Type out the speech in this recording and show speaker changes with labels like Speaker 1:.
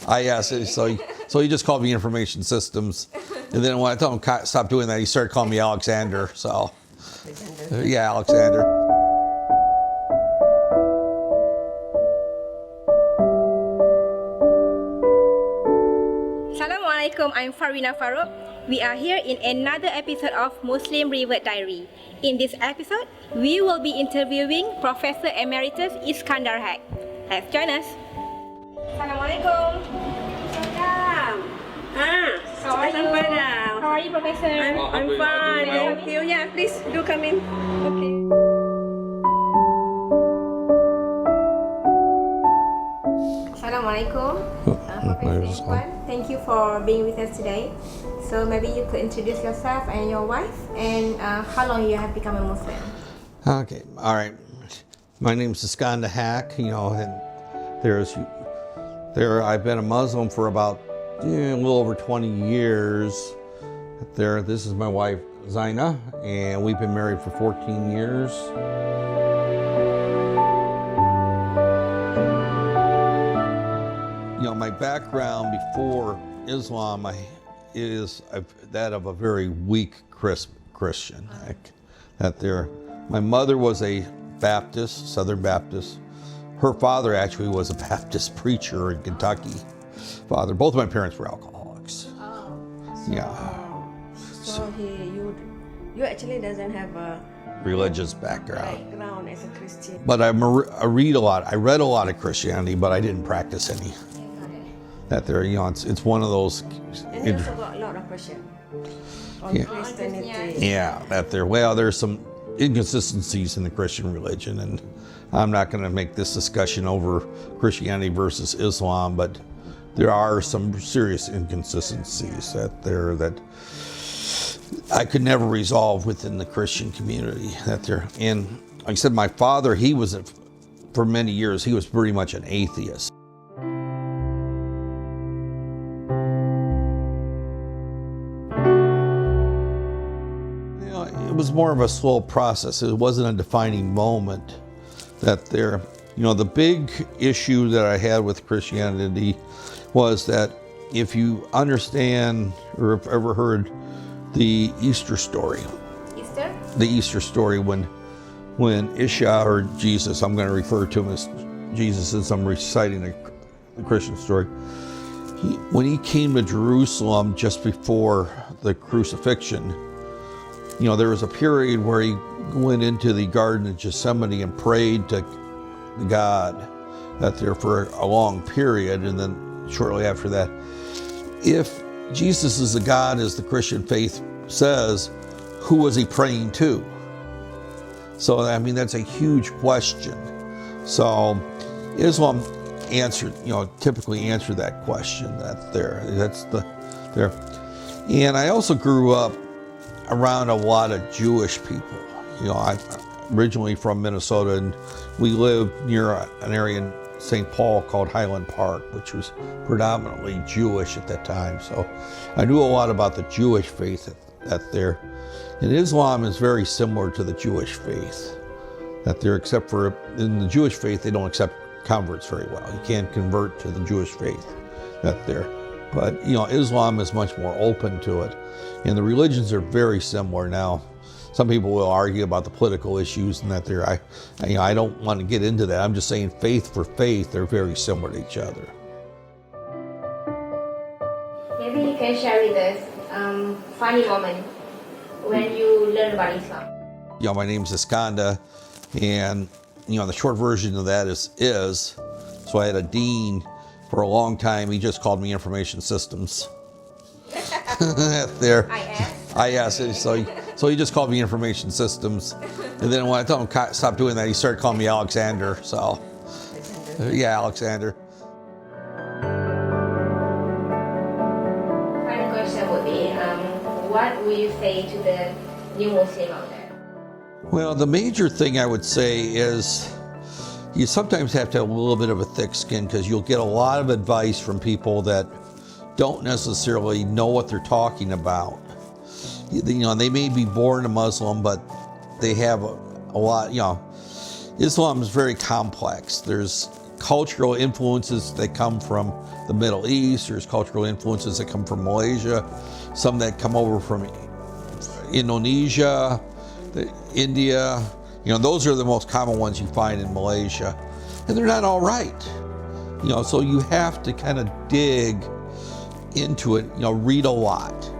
Speaker 1: I asked it, so he just called me Information Systems. And then when I told him stop doing that, he started calling me Alexander. So, yeah, Alexander.
Speaker 2: Assalamualaikum, I'm Farina Farouk. We are here in another episode of Muslim Revert Diary. In this episode, we will be interviewing Professor Emeritus Iskandar Haque. Let's join us. Assalamualaikum.
Speaker 3: Salam. How are you?
Speaker 2: How are you, Professor?
Speaker 3: I'm fine. Thank you. Yeah, please do come in.
Speaker 2: Okay. Assalamualaikum. Professor Iskandar, thank you for being with us today. So maybe you could introduce yourself and your wife and how long you have become a Muslim.
Speaker 1: Okay, all right. My name is Iskandar Haque, and I've been a Muslim for about a little over 20 years. This is my wife, Zaina, and we've been married for 14 years. My background before Islam is that of a very weak Christian. My mother was a Baptist, Southern Baptist. Her father actually was a Baptist preacher in Kentucky. Both of my parents were alcoholics.
Speaker 3: Oh.
Speaker 1: So
Speaker 3: you actually doesn't have a
Speaker 1: religious background
Speaker 3: as a Christian.
Speaker 1: But I read a lot. I read a lot of Christianity, but I didn't practice any. It's one of those.
Speaker 3: And you also got a lot of questions on Christianity.
Speaker 1: Yeah, there's some inconsistencies in the Christian religion, and I'm not going to make this discussion over Christianity versus Islam, but there are some serious inconsistencies that I could never resolve within the Christian community. And like I said, my father, for many years, he was pretty much an atheist. It was more of a slow process. It wasn't a defining moment the big issue that I had with Christianity was that if you understand or have ever heard the Easter story.
Speaker 2: Easter?
Speaker 1: The Easter story when Isha, or Jesus, I'm going to refer to him as Jesus since I'm reciting the Christian story. When he came to Jerusalem just before the crucifixion, there was a period where he went into the Garden of Gethsemane and prayed to God for a long period, and then shortly after that, if Jesus is a God, as the Christian faith says, who was he praying to? So, that's a huge question. So, Islam typically answered that question. And I also grew up around a lot of Jewish people. I'm originally from Minnesota, and we lived near an area in St. Paul called Highland Park, which was predominantly Jewish at that time. So I knew a lot about the Jewish faith there. And Islam is very similar to the Jewish faith. Except for in the Jewish faith, they don't accept converts very well. You can't convert to the Jewish faith But Islam is much more open to it, and the religions are very similar. Now, some people will argue about the political issues and I don't want to get into that. I'm just saying, faith for faith, they're very similar to each other.
Speaker 2: Maybe you can share with us funny moment when you learn about Islam.
Speaker 1: My name's Iskandar, and the short version of that is. So I had a dean for a long time. He just called me Information Systems. I asked it, so he just called me Information Systems. And then when I told him stop doing that, he started calling me Alexander. So, yeah, Alexander.
Speaker 2: Final question would be, what would you say to the new Muslim out there?
Speaker 1: Well, the major thing I would say is you sometimes have to have a little bit of a thick skin, because you'll get a lot of advice from people that don't necessarily know what they're talking about. They may be born a Muslim, but they have a lot, Islam is very complex. There's cultural influences that come from the Middle East. There's cultural influences that come from Malaysia, some that come over from Indonesia, India. Those are the most common ones you find in Malaysia. And they're not all right. So you have to kind of dig into it, read a lot.